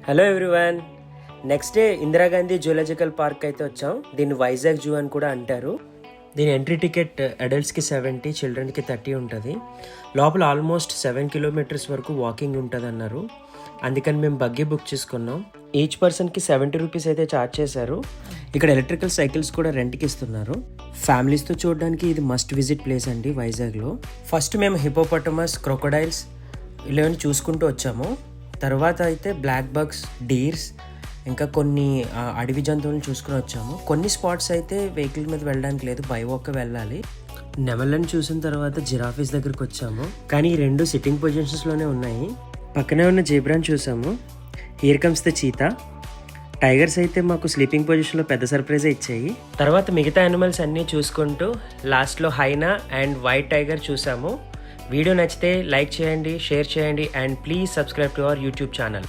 Hello everyone. Next day Indira Gandhi zoological park అయితే వచ్చాం. దీన్ని వైజాగ్ జూ అని కూడా అంటారు. దీని ఎంట్రీ టికెట్ అడల్ట్స్కి 70, చిల్డ్రన్కి 30 ఉంటుంది. లోపల ఆల్మోస్ట్ 7 కిలోమీటర్స్ వరకు వాకింగ్ ఉంటుంది అన్నారు. అందుకని మేము బగ్గీ బుక్ చేసుకున్నాం. ఈచ్ పర్సన్కి 70 రూపీస్ అయితే ఛార్జ్ చేశారు. ఇక్కడ ఎలక్ట్రికల్ సైకిల్స్ కూడా రెంట్కి ఇస్తున్నారు. ఫ్యామిలీస్తో చూడడానికి ఇది మస్ట్ విజిట్ ప్లేస్ అండి వైజాగ్లో. ఫస్ట్ మేము హిపోపటమస్, క్రొకోడైల్స్ ఇలాంటి చూసుకుంటూ వచ్చాము. తర్వాత అయితే బ్లాక్ బగ్స్, డీర్స్, ఇంకా కొన్ని అడవి జంతువులను చూసుకుని వచ్చాము. కొన్ని స్పాట్స్ అయితే వెహికల్ మీద వెళ్ళడానికి లేదు, బై వాక్ వెళ్ళాలి. నెమళ్ళని చూసిన తర్వాత జిరాఫీస్ దగ్గరికి వచ్చాము, కానీ ఈ రెండు సిట్టింగ్ పొజిషన్స్లోనే ఉన్నాయి. పక్కనే ఉన్న జీబ్రాని చూసాము. Here comes the cheetah. Tigers అయితే మాకు స్లీపింగ్ పొజిషన్లో పెద్ద సర్ప్రైజ్ ఇచ్చాయి. తర్వాత మిగతా యానిమల్స్ అన్నీ చూసుకుంటూ లాస్ట్లో హైనా అండ్ వైట్ టైగర్ చూసాము. వీడియో నచ్చితే లైక్ చేయండి, షేర్ చేయండి and please subscribe to our YouTube channel.